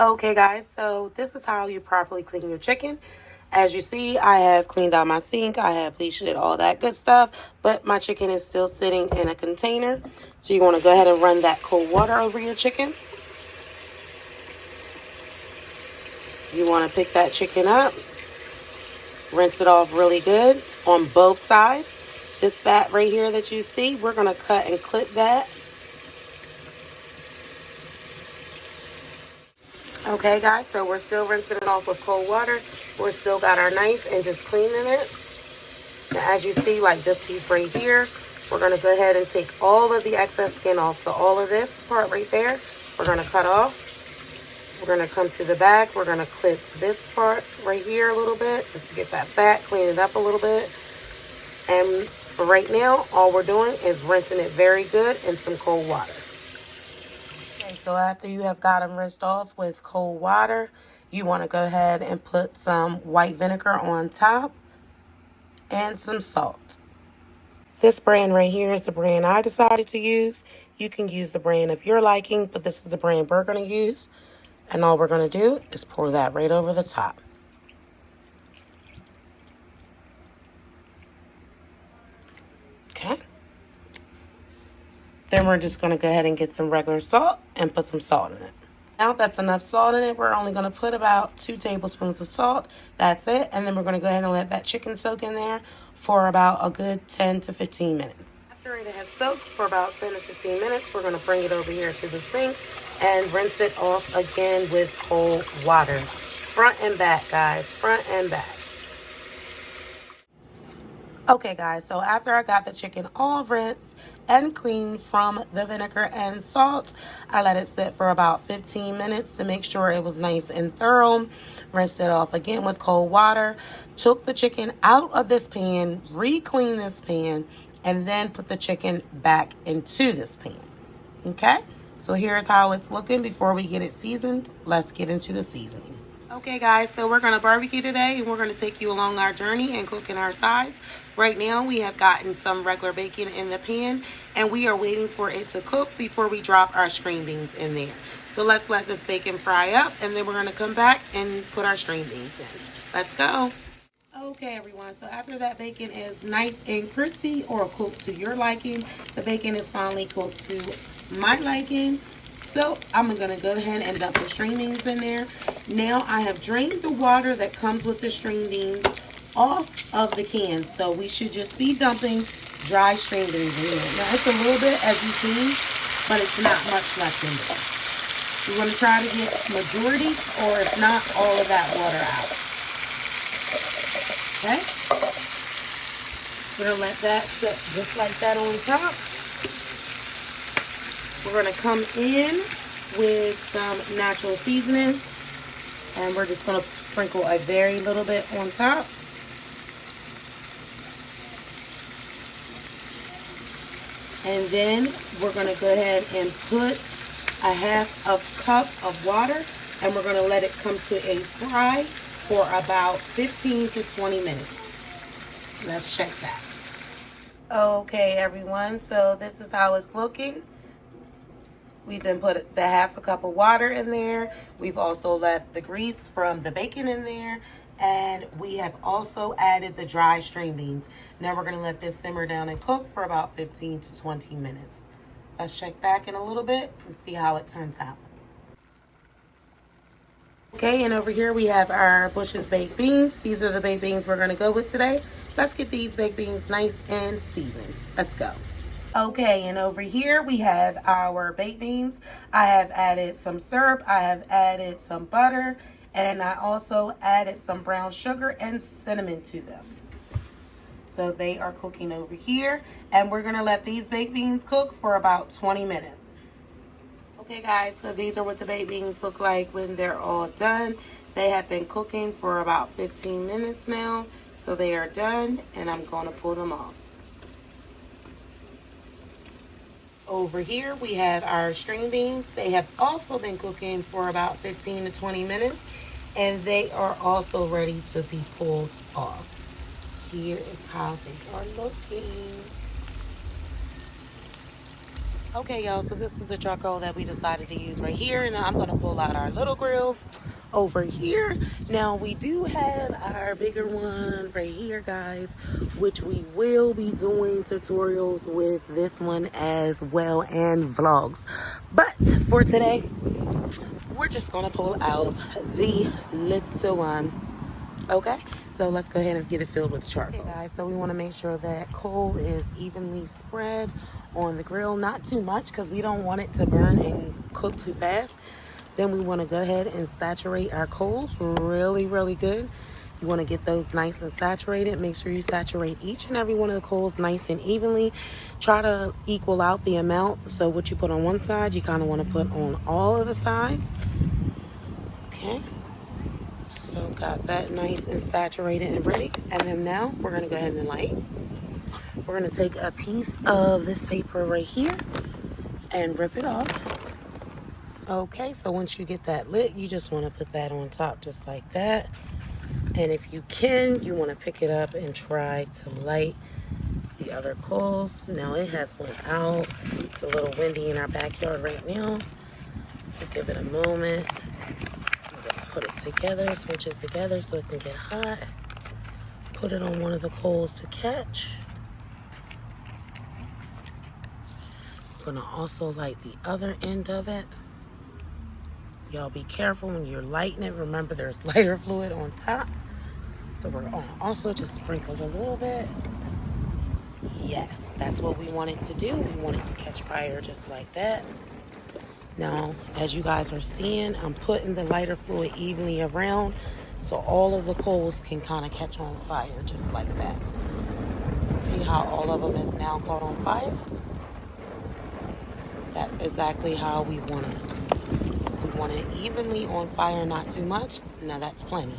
Okay guys, so this is how you properly clean your chicken. As you see, I have cleaned out my sink, I have bleached it, all that good stuff, but my chicken is still sitting in a container. So you want to go ahead and run that cold water over your chicken. You want to pick that chicken up, rinse it off really good on both sides. This fat right here that you see, we're going to cut and clip that. Okay guys, so we're still rinsing it off with cold water. We're still got our knife and just cleaning it. Now as you see, like this piece right here, we're going to go ahead and take all of the excess skin off. So all of this part right there, we're going to cut off. We're going to come to the back. We're going to clip this part right here a little bit just to get that fat, clean it up a little bit. And for right now, all we're doing is rinsing it very good in some cold water. Okay, so after you have got them rinsed off with cold water, you want to go ahead and put some white vinegar on top and some salt. This brand right here is the brand I decided to use. You can use the brand of your liking, but this is the brand we're going to use. And all we're going to do is pour that right over the top. Okay. Then we're just going to go ahead and get some regular salt and put some salt in it. Now that's enough salt in it, we're only going to put about 2 tablespoons of salt. That's it. And then we're going to go ahead and let that chicken soak in there for about a good 10 to 15 minutes. After it has soaked for about 10 to 15 minutes, we're going to bring it over here to the sink and rinse it off again with cold water. Front and back, guys. Front and back. Okay guys, so after I got the chicken all rinsed and cleaned from the vinegar and salt, I let it sit for about 15 minutes to make sure it was nice and thorough. Rinsed it off again with cold water. Took the chicken out of this pan, re-cleaned this pan, and then put the chicken back into this pan. Okay, so here's how it's looking before we get it seasoned. Let's get into the seasoning. Okay guys, so we're going to barbecue today and we're going to take you along our journey and cooking our sides. Right now we have gotten some regular bacon in the pan and we are waiting for it to cook before we drop our string beans in there. So let's let this bacon fry up and then we're going to come back and put our string beans in. Let's go. Okay everyone, so after that bacon is nice and crispy or cooked to your liking, the bacon is finally cooked to my liking. So I'm going to go ahead and dump the string beans in there. Now I have drained the water that comes with the string beans off of the can. So we should just be dumping dry string beans in there. Now it's a little bit as you see, but it's not much left in there. You want to try to get majority or if not all of that water out. Okay. We're going to let that sit just like that on top. We're going to come in with some natural seasoning and we're just going to sprinkle a very little bit on top. And then we're going to go ahead and put a half cup of water and we're going to let it come to a fry for about 15 to 20 minutes. Let's check that. Okay everyone, so this is how it's looking. We then put the half a cup of water in there. We've also left the grease from the bacon in there. And we have also added the dry string beans. Now we're going to let this simmer down and cook for about 15 to 20 minutes. Let's check back in a little bit and see how it turns out. Okay, and over here we have our Bush's baked beans. These are the baked beans we're going to go with today. Let's get these baked beans nice and seasoned. Let's go. Okay, and over here we have our baked beans. I have added some syrup, I have added some butter, and I also added some brown sugar and cinnamon to them. So they are cooking over here, and we're going to let these baked beans cook for about 20 minutes. Okay guys, so these are what the baked beans look like when they're all done. They have been cooking for about 15 minutes now, so they are done, and I'm going to pull them off. Over here we have our string beans. They have also been cooking for about 15 to 20 minutes and they are also ready to be pulled off. Here is how they are looking. Okay, y'all, so this is the charcoal that we decided to use right here. And I'm going to pull out our little grill over here. Now, we do have our bigger one right here, guys, which we will be doing tutorials with this one as well and vlogs. But for today, we're just going to pull out the little one. Okay, so let's go ahead and get it filled with charcoal. Okay, guys, so we want to make sure that coal is evenly spread on the grill. Not too much because we don't want it to burn and cook too fast. Then we want to go ahead and saturate our coals really, really good. You want to get those nice and saturated. Make sure you saturate each and every one of the coals nice and evenly. Try to equal out the amount. So what you put on one side, you kind of want to put on all of the sides. Okay. So got that nice and saturated and ready. And then now we're going to go ahead and light. We're going to take a piece of this paper right here and rip it off. Okay, so once you get that lit, you just want to put that on top just like that. And if you can, you want to pick it up and try to light the other coals. Now it has went out. It's a little windy in our backyard right now. So give it a moment. Put it together, switch it together so it can get hot. Put it on one of the coals to catch. I'm gonna also light the other end of it. Y'all be careful when you're lighting it. Remember there's lighter fluid on top. So we're gonna also just sprinkle a little bit. Yes, that's what we wanted to do. We wanted to catch fire just like that. Now, as you guys are seeing, I'm putting the lighter fluid evenly around so all of the coals can kind of catch on fire just like that. See how all of them is now caught on fire? That's exactly how we want it. We want it evenly on fire, not too much. Now that's plenty.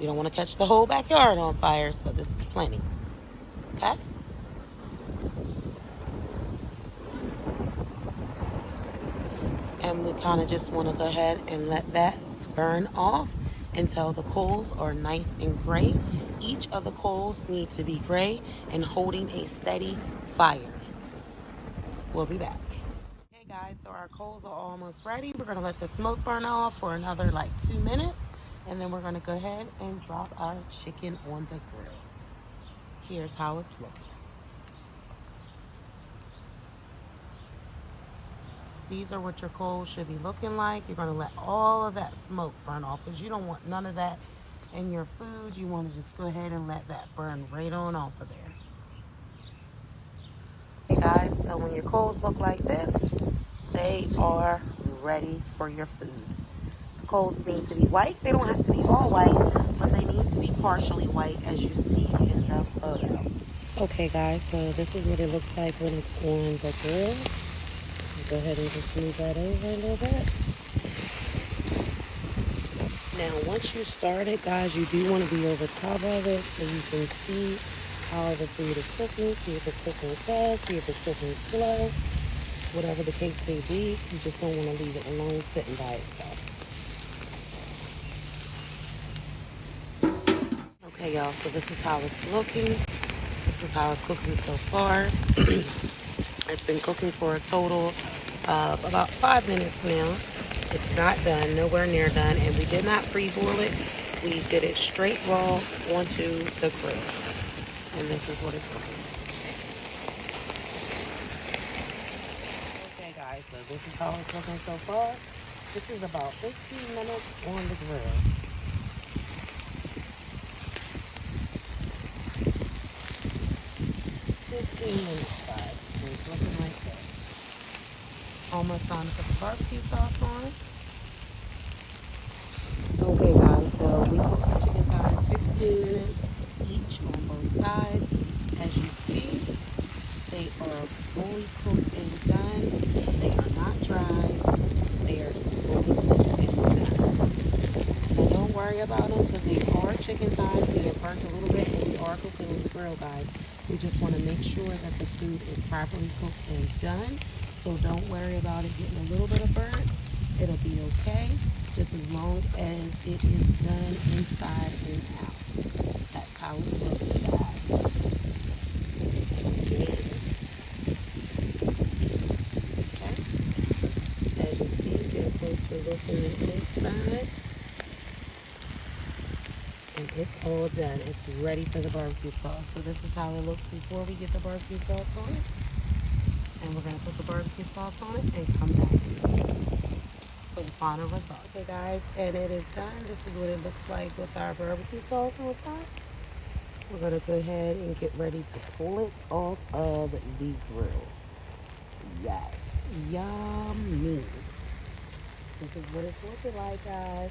We don't want to catch the whole backyard on fire, so this is plenty. Okay? And we kind of just want to go ahead and let that burn off until the coals are nice and gray. Each of the coals need to be gray and holding a steady fire. We'll be back. Okay guys, so our coals are almost ready. We're going to let the smoke burn off for another like 2 minutes. And then we're going to go ahead and drop our chicken on the grill. Here's how it's looking. These are what your coals should be looking like. You're going to let all of that smoke burn off because you don't want none of that in your food. You want to just go ahead and let that burn right on off of there. Hey guys, so when your coals look like this, they are ready for your food. The coals need to be white. They don't have to be all white, but they need to be partially white as you see in the photo. Okay guys, so this is what it looks like when it's on the grill. Go ahead and just move that over a little bit. Now, once you start it, guys, you do want to be over top of it so you can see how the food is cooking, see if it's cooking fast, see if it's cooking slow, whatever the case may be. You just don't want to leave it alone sitting by itself. Okay, y'all, so this is how it's looking. This is how it's cooking so far. It's been cooking for a total of about 5 minutes now. It's not done, nowhere near done, and we did not pre-boil it. We did it straight raw onto the grill. And this is what it's looking like. Okay guys, so this is how it's looking so far. This is about 15 minutes on the grill. It's looking like this. Almost time to put the barbecue sauce on. Okay guys, so we cooked the chicken thighs 15 minutes each on both sides. As you see, they are fully cooked and done. They are not dry. They are just fully cooked and done. Now don't worry about them because they are chicken thighs. They get burnt a little bit and we are cooking on the grill, guys. We just want to make sure that the food is properly cooked and done. So don't worry about it getting a little bit of burnt. It'll be okay, just as long as it is done inside and out. That's how it's looking, guys. this in the inside. And it's all done. It's ready for the barbecue sauce. So this is how it looks before we get the barbecue sauce on it. And we're going to put the barbecue sauce on it and come back for the final result. Okay guys, and it is done. This is what it looks like with our barbecue sauce on top. We're going to go ahead and get ready to pull it off of the grill. Yes, yummy. This is what it's looking like, guys.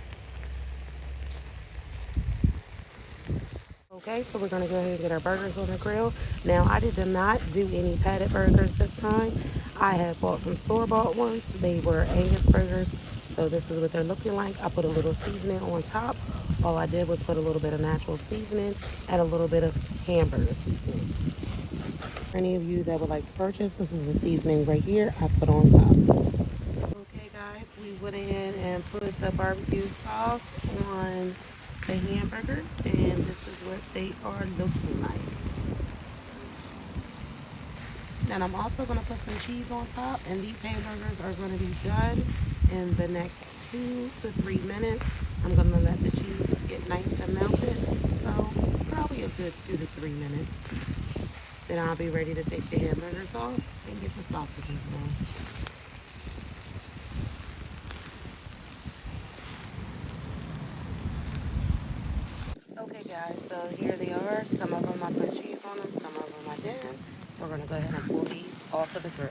Okay, so we're going to go ahead and get our burgers on the grill. Now, I did not do any patted burgers this time. I had bought some store-bought ones. They were Angus burgers, so this is what they're looking like. I put a little seasoning on top. All I did was put a little bit of natural seasoning and a little bit of hamburger seasoning. For any of you that would like to purchase, this is the seasoning right here I put on top. Okay, guys, we went in and put the barbecue sauce on the hamburgers, and this is what they are looking like. And I'm also going to put some cheese on top, and these hamburgers are going to be done in the next 2 to 3 minutes. I'm going to let the cheese get nice and melted, so probably a good 2 to 3 minutes. Then I'll be ready to take the hamburgers off and get the sausages on. Okay guys, so here they are. Some of them I put cheese on them, some of them I didn't. We're going to go ahead and pull these off of the grill.